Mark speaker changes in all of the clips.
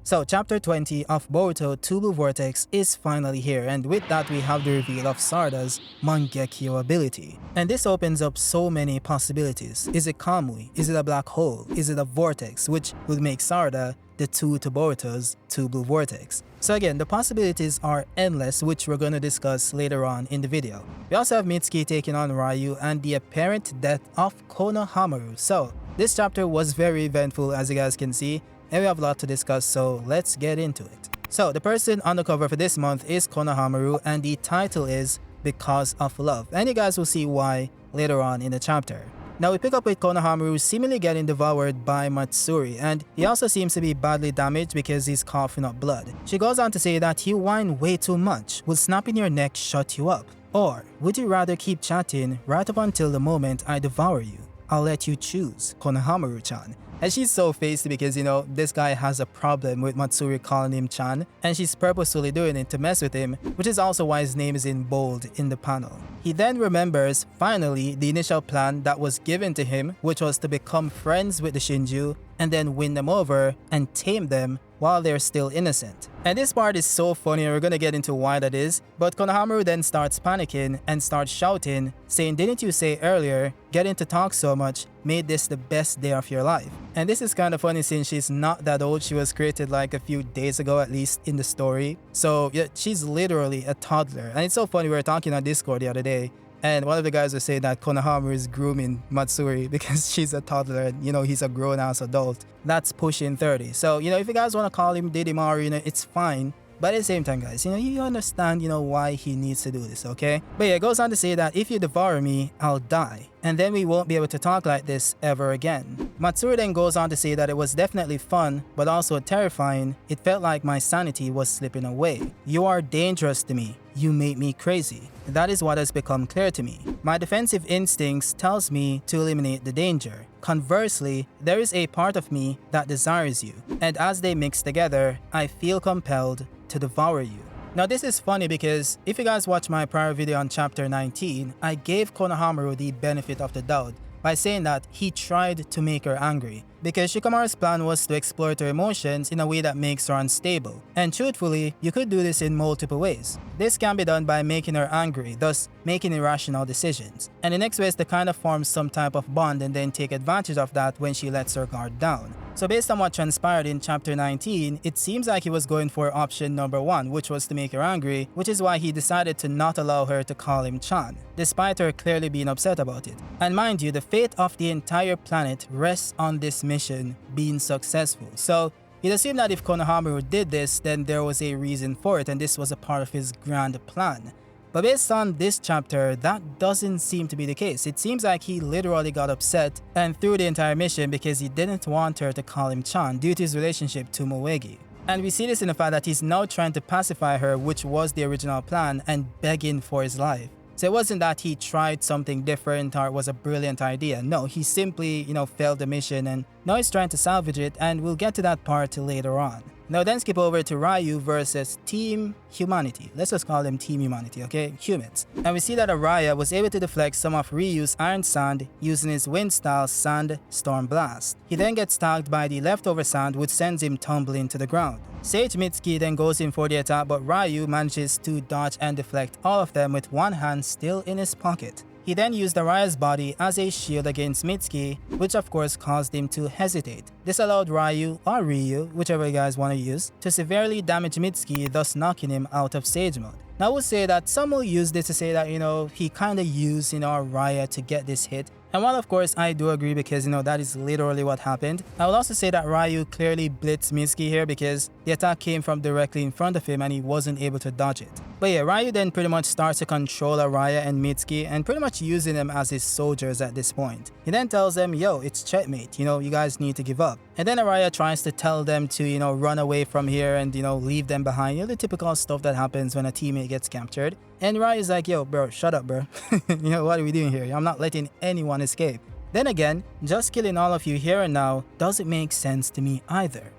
Speaker 1: So chapter 20 of Boruto 2 Blue Vortex is finally here, and with that we have the reveal of Sarada's Mangekyo ability. And this opens up so many possibilities. Is it Kamui? Is it a black hole? Is it a vortex, which would make Sarada the 2 to Boruto's 2 Blue Vortex? So again, the possibilities are endless, which we're going to discuss later on in the video. We also have Mitsuki taking on Ryu and the apparent death of Konohamaru. So this chapter was very eventful, as you guys can see, and we have a lot to discuss, so let's get into it. So the person on the cover for this month is Konohamaru, and the title is Because of Love, and you guys will see why later on in the chapter. Now we pick up with Konohamaru seemingly getting devoured by Matsuri, and he also seems to be badly damaged because he's coughing up blood. She goes on to say that you whine way too much. Will snapping your neck shut you up? Or would you rather keep chatting right up until the moment I devour you? I'll let you choose, Konohamaru-chan. And she's so feisty because, this guy has a problem with Matsuri calling him Chan, and she's purposefully doing it to mess with him, which is also why his name is in bold in the panel. He then remembers, finally, the initial plan that was given to him, which was to become friends with the Shinju and then win them over and tame them while they're still innocent. And this part is so funny, and we're gonna get into why that is, but Konohamaru then starts panicking and starts shouting, saying, didn't you say earlier, getting to talk so much made this the best day of your life? And this is kind of funny since she's not that old. She was created like a few days ago, at least in the story. So yeah, she's literally a toddler. And it's so funny, we were talking on Discord the other day, and one of the guys was saying that Konohamaru is grooming Matsuri because she's a toddler and, he's a grown-ass adult. That's pushing 30. So, if you guys want to call him Didimaru, it's fine. But at the same time, guys, you understand, why he needs to do this, okay? But yeah, it goes on to say that if you devour me, I'll die. And then we won't be able to talk like this ever again. Matsuri then goes on to say that it was definitely fun, but also terrifying. It felt like my sanity was slipping away. You are dangerous to me. You make me crazy. That is what has become clear to me. My defensive instincts tells me to eliminate the danger. Conversely, there is a part of me that desires you. And as they mix together, I feel compelled to devour you. Now this is funny because if you guys watch my prior video on chapter 19, I gave Konohamaru the benefit of the doubt by saying that he tried to make her angry, because Shikamaru's plan was to exploit her emotions in a way that makes her unstable. And truthfully, you could do this in multiple ways. This can be done by making her angry, thus making irrational decisions. And the next way is to kind of form some type of bond and then take advantage of that when she lets her guard down. So based on what transpired in chapter 19, it seems like he was going for option number 1, which was to make her angry, which is why he decided to not allow her to call him Chan, despite her clearly being upset about it. And mind you, the fate of the entire planet rests on this mission being successful. So you'd assume that if Konohamaru did this, then there was a reason for it, and this was a part of his grand plan. But based on this chapter, that doesn't seem to be the case. It seems like he literally got upset and threw the entire mission because he didn't want her to call him Chan due to his relationship to Moegi. And we see this in the fact that he's now trying to pacify her, which was the original plan, and begging for his life. So it wasn't that he tried something different or it was a brilliant idea. No, he simply, failed the mission, and now he's trying to salvage it, and we'll get to that part later on. Now then skip over to Ryu versus Team Humanity. Let's just call them Team Humanity, okay? Humans. And we see that Araya was able to deflect some of Ryu's Iron Sand using his wind-style Sand Storm Blast. He then gets tagged by the leftover sand, which sends him tumbling to the ground. Sage Mitsuki then goes in for the attack, but Ryu manages to dodge and deflect all of them with one hand still in his pocket. He then used Araya's body as a shield against Mitsuki, which of course caused him to hesitate. This allowed Ryu, or Ryu, whichever you guys want to use, to severely damage Mitsuki, thus knocking him out of Sage Mode. Now I would say that some will use this to say that, he kinda used, Araya to get this hit. And while of course I do agree because, that is literally what happened, I will also say that Ryu clearly blitzed Mitsuki here because the attack came from directly in front of him and he wasn't able to dodge it. But yeah, Ryu then pretty much starts to control Araya and Mitsuki and pretty much using them as his soldiers at this point. He then tells them, yo, it's checkmate, you guys need to give up. And then Araya tries to tell them to, run away from here and, leave them behind, the typical stuff that happens when a teammate gets captured. And Ryu's like, yo, bro, shut up, bro. What are we doing here? I'm not letting anyone escape. Then again, just killing all of you here and now doesn't make sense to me either.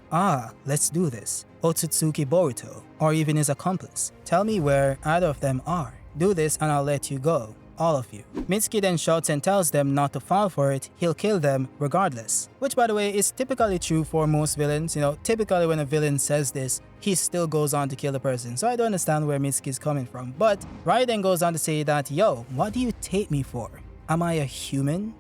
Speaker 1: Let's do this. Otsutsuki Boruto, or even his accomplice. Tell me where either of them are. Do this and I'll let you go. all of you. Mitsuki then shouts and tells them not to fall for it, he'll kill them regardless. Which, by the way, is typically true for most villains. Typically when a villain says this, he still goes on to kill the person. So I don't understand where Mitsuki is coming from. But Rai then goes on to say that, yo, what do you take me for? Am I a human?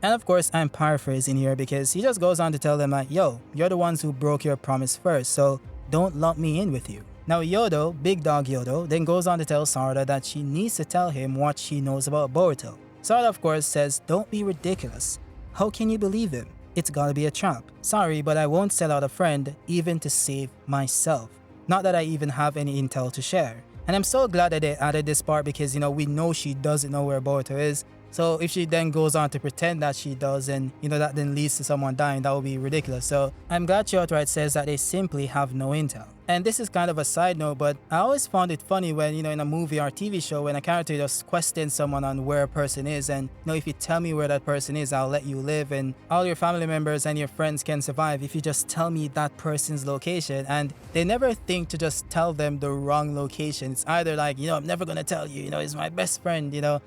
Speaker 1: And of course, I'm paraphrasing here because he just goes on to tell them that, yo, you're the ones who broke your promise first, so don't lock me in with you. Now Yodo, big dog Yodo, then goes on to tell Sarada that she needs to tell him what she knows about Boruto. Sarada of course says, don't be ridiculous. How can you believe him? It's gotta be a trap. Sorry, but I won't sell out a friend even to save myself. Not that I even have any intel to share. And I'm so glad that they added this part because, we know she doesn't know where Boruto is. So if she then goes on to pretend that she does and, that then leads to someone dying, that would be ridiculous. So I'm glad she outright says that they simply have no intel. And this is kind of a side note, but I always found it funny when, in a movie or TV show, when a character just questions someone on where a person is and, if you tell me where that person is, I'll let you live and all your family members and your friends can survive if you just tell me that person's location. And they never think to just tell them the wrong location. It's either like, I'm never gonna tell you, he's my best friend,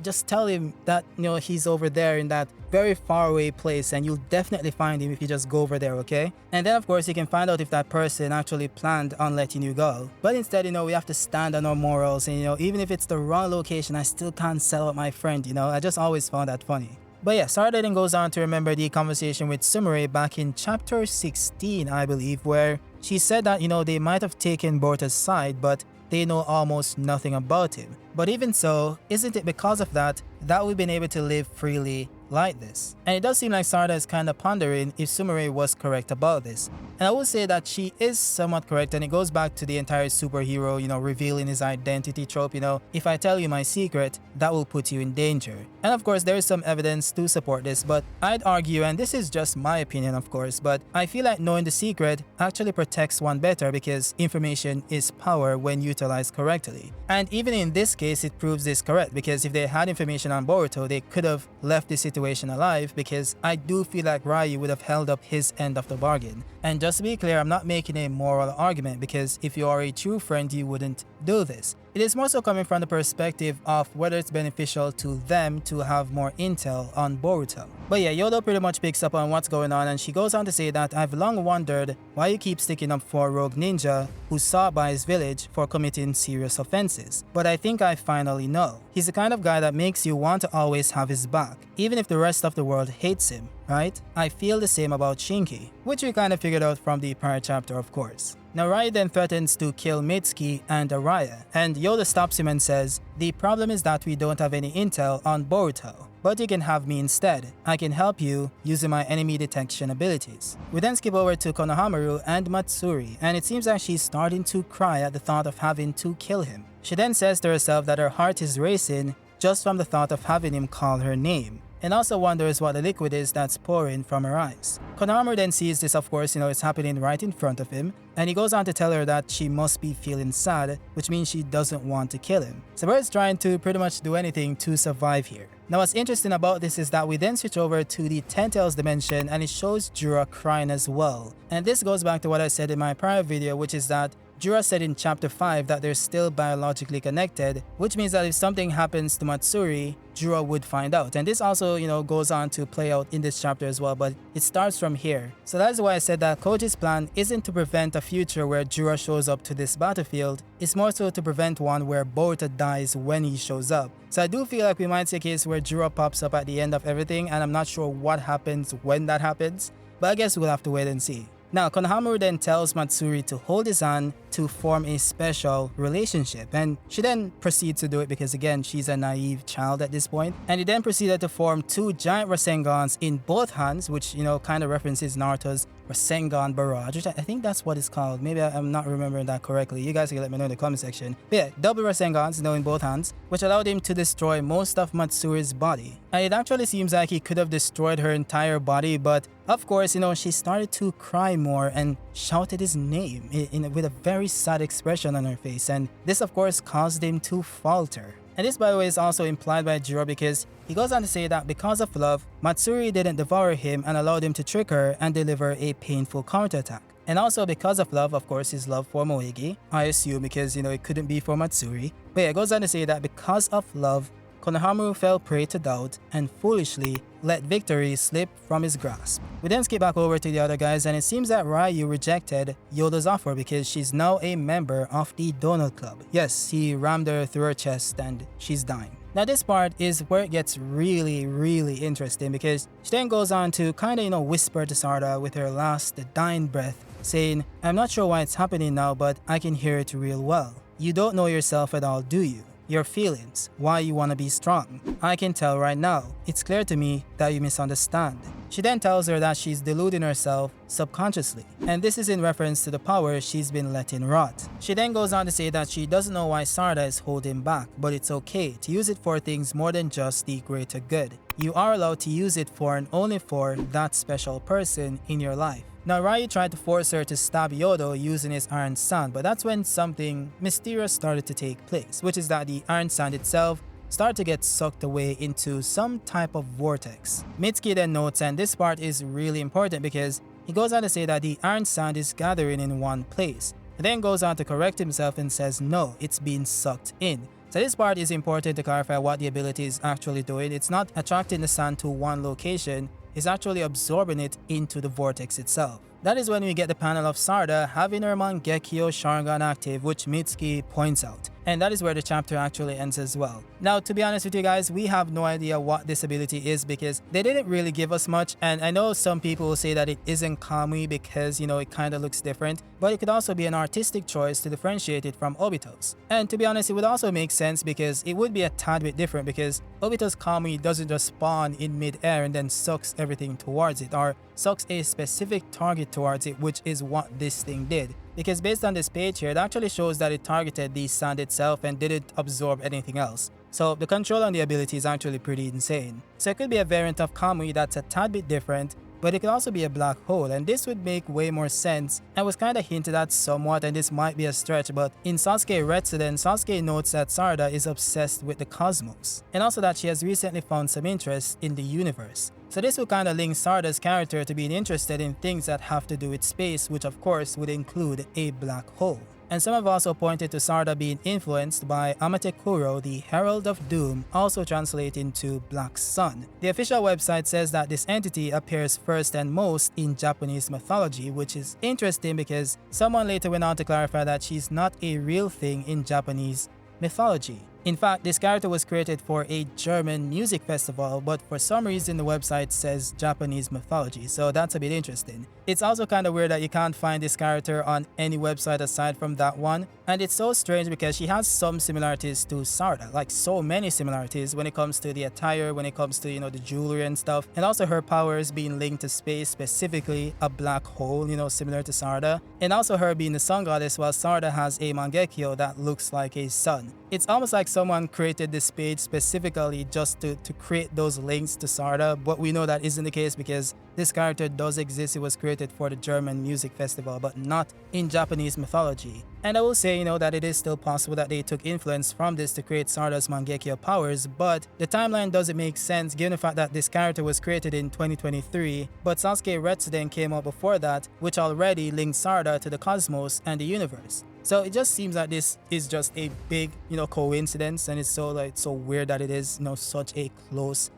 Speaker 1: just tell him that, he's over there in that very far away place and you'll definitely find him if you just go over there, okay? And then of course you can find out if that person actually planned on letting you go. But instead, we have to stand on our morals and, even if it's the wrong location, I still can't sell out my friend, I just always found that funny. But yeah, Sarada then goes on to remember the conversation with Sumire back in chapter 16, I believe, where she said that, they might have taken Boruto's side, but they know almost nothing about him. But even so, isn't it because of that we've been able to live freely like this? And it does seem like Sarada is kind of pondering if Sumire was correct about this. And I would say that she is somewhat correct, and it goes back to the entire superhero, revealing his identity trope, if I tell you my secret, that will put you in danger. And of course, there is some evidence to support this, but I'd argue, and this is just my opinion of course, but I feel like knowing the secret actually protects one better because information is power when utilized correctly. And even in this case, it proves this correct because if they had information on Boruto, they could have left the situation alive because I do feel like Ryu would have held up his end of the bargain. And just to be clear, I'm not making a moral argument because if you are a true friend, you wouldn't do this. It is more so coming from the perspective of whether it's beneficial to them to have more intel on Boruto. But yeah, Yodo pretty much picks up on what's going on and she goes on to say that I've long wondered why you keep sticking up for a rogue ninja who's sought by his village for committing serious offenses. But I think I finally know. He's the kind of guy that makes you want to always have his back, even if the rest of the world hates him, right? I feel the same about Shinki, which we kind of figured out from the prior chapter of course. Now Rai then threatens to kill Mitsuki and Araya, and Yoda stops him and says, the problem is that we don't have any intel on Boruto, but you can have me instead. I can help you using my enemy detection abilities. We then skip over to Konohamaru and Matsuri, and it seems like she's starting to cry at the thought of having to kill him. She then says to herself that her heart is racing just from the thought of having him call her name, and also wonders what the liquid is that's pouring from her eyes. Konohamaru then sees this, of course, it's happening right in front of him, and he goes on to tell her that she must be feeling sad, which means she doesn't want to kill him. So Bird's trying to pretty much do anything to survive here. Now what's interesting about this is that we then switch over to the Ten Tails dimension and it shows Jura crying as well. And this goes back to what I said in my prior video, which is that Jura said in chapter 5 that they're still biologically connected, which means that if something happens to Matsuri, Jura would find out. And this also, goes on to play out in this chapter as well, but it starts from here. So that's why I said that Koji's plan isn't to prevent a future where Jura shows up to this battlefield, it's more so to prevent one where Boruto dies when he shows up. So I do feel like we might see a case where Jura pops up at the end of everything, and I'm not sure what happens when that happens, but I guess we'll have to wait and see. Now, Konohamaru then tells Matsuri to hold his hand to form a special relationship, and she then proceeds to do it because again, she's a naive child at this point. And he then proceeded to form two giant Rasengans in both hands, which, kind of references Naruto's Rasengan Barrage, which I think that's what it's called. Maybe I'm not remembering that correctly. You guys can let me know in the comment section. But yeah, double Rasengans, in both hands, which allowed him to destroy most of Matsuri's body. And it actually seems like he could have destroyed her entire body, but of course, she started to cry more and shouted his name with a very sad expression on her face, and this of course caused him to falter. And this, by the way, is also implied by Jiro because he goes on to say that because of love, Matsuri didn't devour him and allowed him to trick her and deliver a painful counterattack. And also because of love, of course, his love for Moegi, I assume because, it couldn't be for Matsuri. But yeah, it goes on to say that because of love, Konohamaru fell prey to doubt and foolishly let victory slip from his grasp. We then skip back over to the other guys, and it seems that Ryu rejected Yodo's offer because she's now a member of the Donald Club. Yes, he rammed her through her chest and she's dying. Now this part is where it gets really interesting, because she then goes on to kinda whisper to Sarada with her last dying breath, saying, "I'm not sure why it's happening now, but I can hear it real well. You don't know yourself at all, do you? Your feelings, why you want to be strong. I can tell right now. It's clear to me that you misunderstand." She then tells her that she's deluding herself subconsciously, and this is in reference to the power she's been letting rot. She then goes on to say that she doesn't know why Sarada is holding back, but it's okay to use it for things more than just the greater good. You are allowed to use it for and only for that special person in your life. Now Ryu tried to force her to stab Yodo using his iron sand, but that's when something mysterious started to take place, which is that the iron sand itself started to get sucked away into some type of vortex. Mitsuki then notes, and this part is really important because he goes on to say that the iron sand is gathering in one place. He then goes on to correct himself and says no, it's being sucked in. So this part is important to clarify what the ability is actually doing. It's not attracting the sand to one location, it's actually absorbing it into the vortex itself. That is when we get the panel of Sarada having her Mangekyo Sharingan active, which Mitsuki points out. And that is where the chapter actually ends as well. Now, to be honest with you guys, we have no idea what this ability is because they didn't really give us much. And I know some people will say that it isn't Kamui because, it kind of looks different. But it could also be an artistic choice to differentiate it from Obito's. And to be honest, it would also make sense because it would be a tad bit different because Obito's Kamui doesn't just spawn in mid-air and then sucks everything towards it, or sucks a specific target towards it, which is what this thing did. Because based on this page here, it actually shows that it targeted the sand itself and didn't absorb anything else. So the control on the ability is actually pretty insane. So it could be a variant of Kamui that's a tad bit different, but it could also be a black hole, and this would make way more sense and was kind of hinted at somewhat, and this might be a stretch, but in Sasuke Retsuden, Sasuke notes that Sarada is obsessed with the cosmos, and also that she has recently found some interest in the universe. So this will kind of link Sarada's character to being interested in things that have to do with space, which of course would include a black hole. And some have also pointed to Sarada being influenced by Amatekuro, the Herald of Doom, also translating to Black Sun. The official website says that this entity appears first and most in Japanese mythology, which is interesting because someone later went on to clarify that she's not a real thing in Japanese mythology. In fact, this character was created for a German music festival, but for some reason the website says Japanese mythology, so that's a bit interesting. It's also kind of weird that you can't find this character on any website aside from that one, and it's so strange because she has some similarities to Sarada, like so many similarities when it comes to the attire, when it comes to, the jewelry and stuff, and also her powers being linked to space, specifically a black hole, similar to Sarada, and also her being the sun goddess while Sarada has a Mangekyo that looks like a sun. It's almost like someone created this page specifically just to create those links to Sarada, but we know that isn't the case because this character does exist. It was created for the German music festival, but not in Japanese mythology. And I will say, that it is still possible that they took influence from this to create Sarada's Mangekyo powers, but the timeline doesn't make sense given the fact that this character was created in 2023, but Sasuke Retsuden came out before that, which already linked Sarada to the cosmos and the universe. So it just seems that this is just a big, coincidence, and it's so weird that it is, such a close,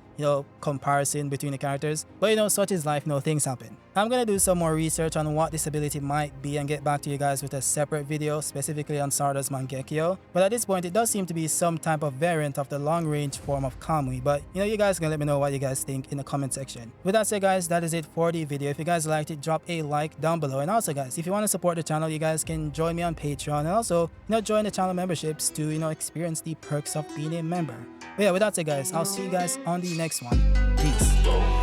Speaker 1: comparison between the characters. But such is life, things happen. I'm gonna do some more research on what this ability might be and get back to you guys with a separate video specifically on Sarada's Mangekyo. But at this point, it does seem to be some type of variant of the long-range form of Kamui. But you guys can let me know what you guys think in the comment section. With that said, guys, that is it for the video. If you guys liked it, drop a like down below. And also, guys, if you want to support the channel, you guys can join me on Patreon and also join the channel memberships to experience the perks of being a member. But yeah, with that said, guys, I'll see you guys on the next one. Peace.